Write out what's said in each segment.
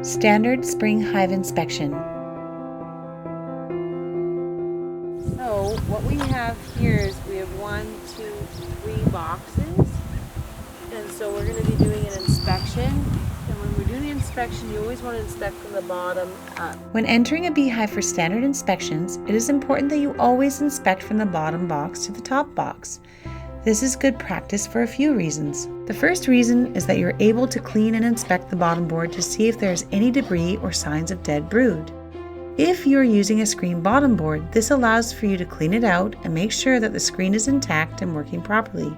Standard spring hive inspection. So what we have here is we have 3 boxes, and so we're going to be doing an inspection. And when we're doing the inspection, you always want to inspect from the bottom up. When entering a beehive for standard inspections, it is important that you always inspect from the bottom box to the top box. This is good practice for a few reasons. The first reason is that you're able to clean and inspect the bottom board to see if there's any debris or signs of dead brood. If you're using a screen bottom board, this allows for you to clean it out and make sure that the screen is intact and working properly.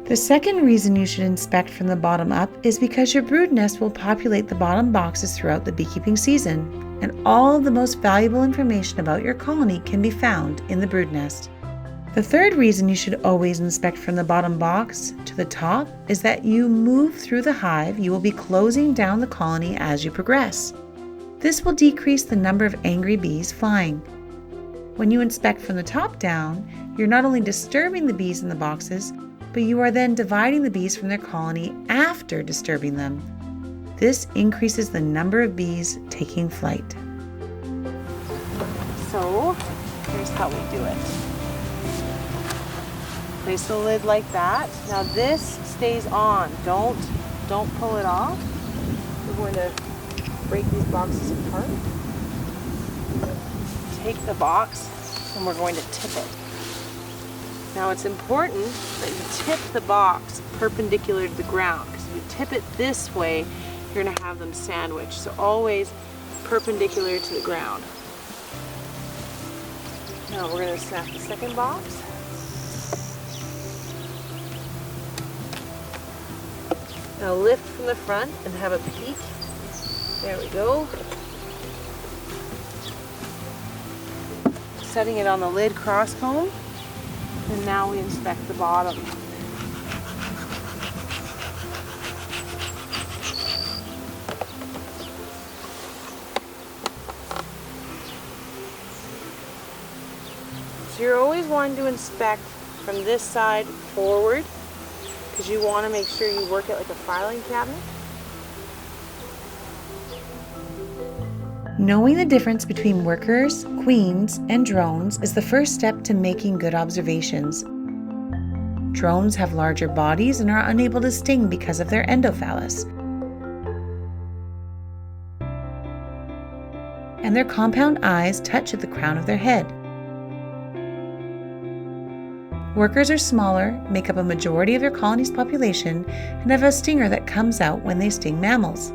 The second reason you should inspect from the bottom up is because your brood nest will populate the bottom boxes throughout the beekeeping season, and all of the most valuable information about your colony can be found in the brood nest. The third reason you should always inspect from the bottom box to the top is that you move through the hive, you will be closing down the colony as you progress. This will decrease the number of angry bees flying. When you inspect from the top down, you're not only disturbing the bees in the boxes, but you are then dividing the bees from their colony after disturbing them. This increases the number of bees taking flight. So here's how we do it. Place the lid like that. Now this stays on. Don't pull it off. We're going to break these boxes apart. Take the box and we're going to tip it. Now it's important that you tip the box perpendicular to the ground, because if you tip it this way, you're going to have them sandwiched. So always perpendicular to the ground. Now we're going to snap the second box. Now lift from the front and have a peek. There we go. Setting it on the lid cross comb. And now we inspect the bottom. So you're always wanting to inspect from this side forward, because you want to make sure you work it like a filing cabinet. Knowing the difference between workers, queens, and drones is the first step to making good observations. Drones have larger bodies and are unable to sting because of their endophallus, and their compound eyes touch at the crown of their head. Workers are smaller, make up a majority of your colony's population, and have a stinger that comes out when they sting mammals.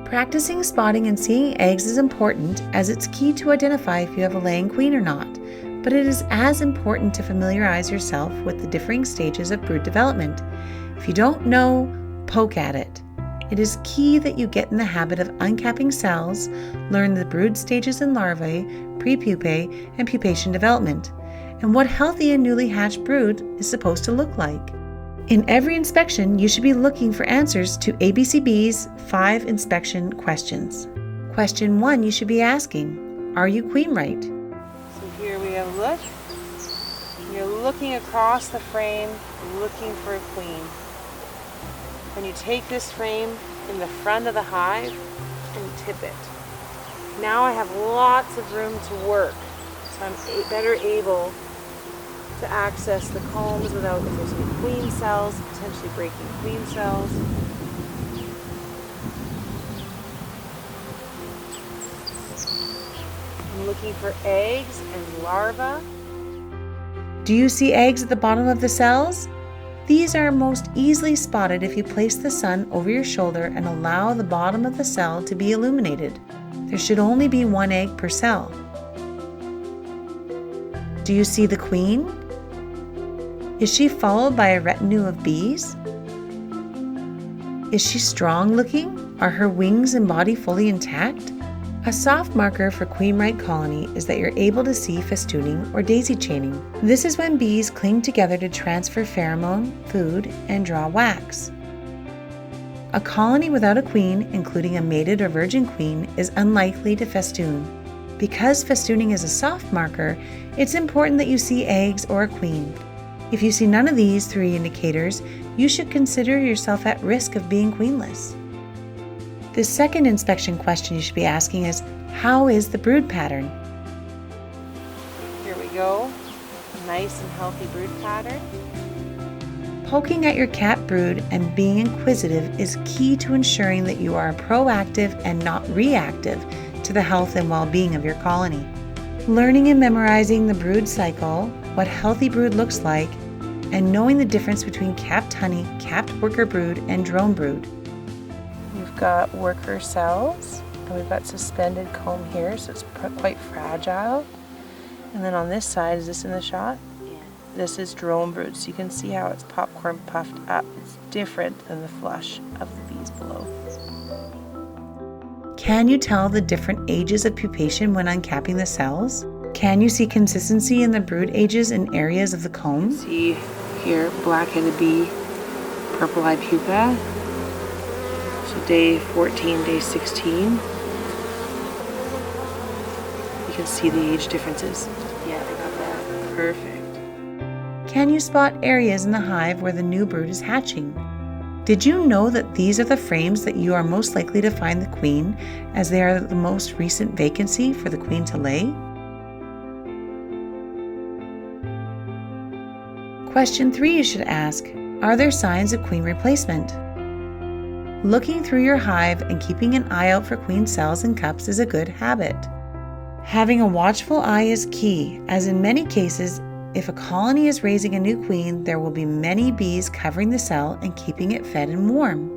Practicing spotting and seeing eggs is important, as it's key to identify if you have a laying queen or not, but it is as important to familiarize yourself with the differing stages of brood development. If you don't know, poke at it. It is key that you get in the habit of uncapping cells, learn the brood stages in larvae, prepupae, and pupation development, and what healthy and newly hatched brood is supposed to look like. In every inspection, you should be looking for answers to ABCB's 5 inspection questions. Question 1, you should be asking, are you queen right? So here we have a look. You're looking across the frame, looking for a queen. And you take this frame in the front of the hive and tip it. Now I have lots of room to work, so I'm better able to access the combs without, if there's any queen cells, potentially breaking queen cells. I'm looking for eggs and larvae. Do you see eggs at the bottom of the cells? These are most easily spotted if you place the sun over your shoulder and allow the bottom of the cell to be illuminated. There should only be 1 egg per cell. Do you see the queen? Is she followed by a retinue of bees? Is she strong looking? Are her wings and body fully intact? A soft marker for queen right colony is that you're able to see festooning or daisy chaining. This is when bees cling together to transfer pheromone, food, and draw wax. A colony without a queen, including a mated or virgin queen, is unlikely to festoon. Because festooning is a soft marker, it's important that you see eggs or a queen. If you see none of these 3 indicators, you should consider yourself at risk of being queenless. The second inspection question you should be asking is, how is the brood pattern? Here we go. Nice and healthy brood pattern. Poking at your cat brood and being inquisitive is key to ensuring that you are proactive and not reactive to the health and well-being of your colony. Learning and memorizing the brood cycle, what healthy brood looks like, and knowing the difference between capped honey, capped worker brood, and drone brood. We've got worker cells, and we've got suspended comb here, so it's quite fragile. And then on this side, is this in the shot? Yeah. This is drone brood, so you can see how it's popcorn puffed up. It's different than the flush of the bees below. Can you tell the different ages of pupation when uncapping the cells? Can you see consistency in the brood ages in areas of the comb? See here, black-headed bee, purple-eyed pupa. So day 14, day 16. You can see the age differences. Yeah, I got that. Perfect. Can you spot areas in the hive where the new brood is hatching? Did you know that these are the frames that you are most likely to find the queen, as they are the most recent vacancy for the queen to lay? Question 3 you should ask, are there signs of queen replacement? Looking through your hive and keeping an eye out for queen cells and cups is a good habit. Having a watchful eye is key, as in many cases, if a colony is raising a new queen, there will be many bees covering the cell and keeping it fed and warm.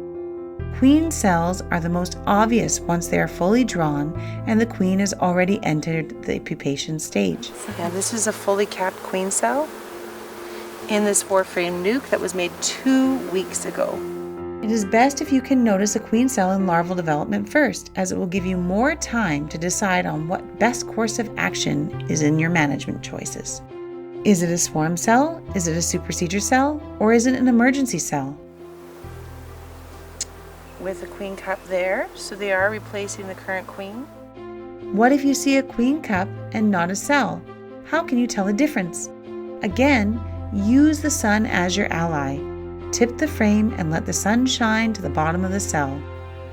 Queen cells are the most obvious once they are fully drawn and the queen has already entered the pupation stage. Yeah, this is a fully capped queen cell in this 4-frame nuke that was made 2 weeks ago. It is best if you can notice a queen cell in larval development first, as it will give you more time to decide on what best course of action is in your management choices. Is it a swarm cell? Is it a supersedure cell? Or is it an emergency cell? With a queen cup there, so they are replacing the current queen. What if you see a queen cup and not a cell? How can you tell the difference? Again, use the sun as your ally. Tip the frame and let the sun shine to the bottom of the cell.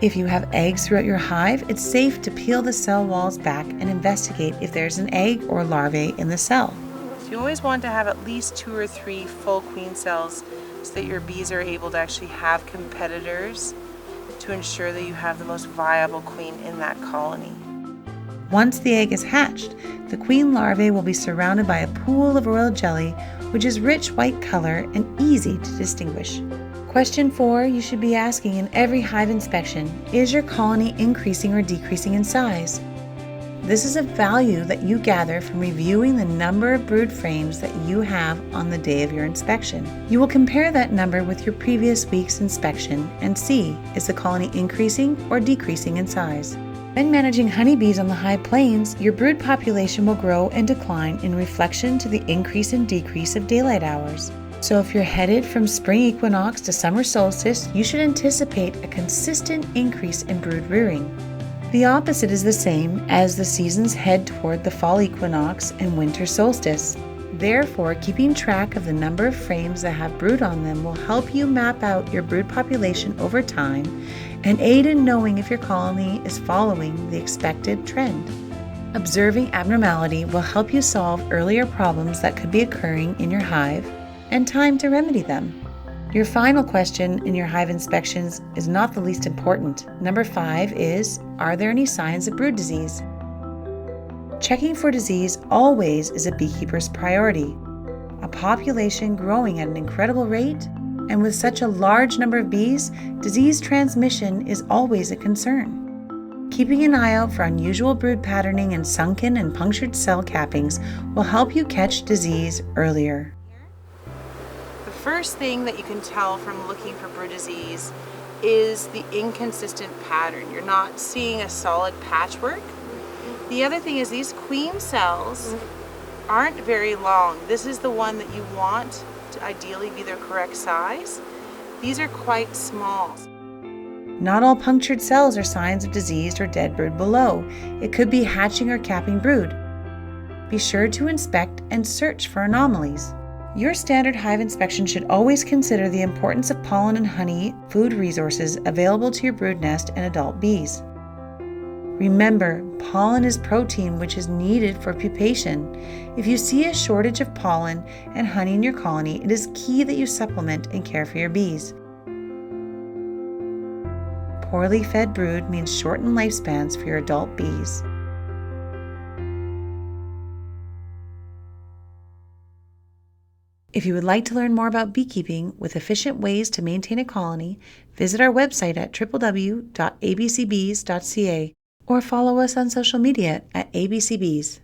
If you have eggs throughout your hive, it's safe to peel the cell walls back and investigate if there's an egg or larvae in the cell. So you always want to have at least 2 or 3 full queen cells so that your bees are able to actually have competitors to ensure that you have the most viable queen in that colony. Once the egg is hatched, the queen larvae will be surrounded by a pool of royal jelly, which is rich white color and easy to distinguish. Question 4 you should be asking in every hive inspection, is your colony increasing or decreasing in size? This is a value that you gather from reviewing the number of brood frames that you have on the day of your inspection. You will compare that number with your previous week's inspection and see, is the colony increasing or decreasing in size? When managing honeybees on the high plains, your brood population will grow and decline in reflection to the increase and decrease of daylight hours. So if you're headed from spring equinox to summer solstice, you should anticipate a consistent increase in brood rearing. The opposite is the same as the seasons head toward the fall equinox and winter solstice. Therefore, keeping track of the number of frames that have brood on them will help you map out your brood population over time and aid in knowing if your colony is following the expected trend. Observing abnormality will help you solve earlier problems that could be occurring in your hive and time to remedy them. Your final question in your hive inspections is not the least important. Number 5 is, are there any signs of brood disease? Checking for disease always is a beekeeper's priority. A population growing at an incredible rate, and with such a large number of bees, disease transmission is always a concern. Keeping an eye out for unusual brood patterning and sunken and punctured cell cappings will help you catch disease earlier. The first thing that you can tell from looking for brood disease is the inconsistent pattern. You're not seeing a solid patchwork. The other thing is these queen cells aren't very long. This is the one that you want to ideally be their correct size. These are quite small. Not all punctured cells are signs of diseased or dead brood below. It could be hatching or capping brood. Be sure to inspect and search for anomalies. Your standard hive inspection should always consider the importance of pollen and honey food resources available to your brood nest and adult bees. Remember, pollen is protein which is needed for pupation. If you see a shortage of pollen and honey in your colony, it is key that you supplement and care for your bees. Poorly fed brood means shortened lifespans for your adult bees. If you would like to learn more about beekeeping with efficient ways to maintain a colony, visit our website at www.abcbees.ca or follow us on social media at abcbees.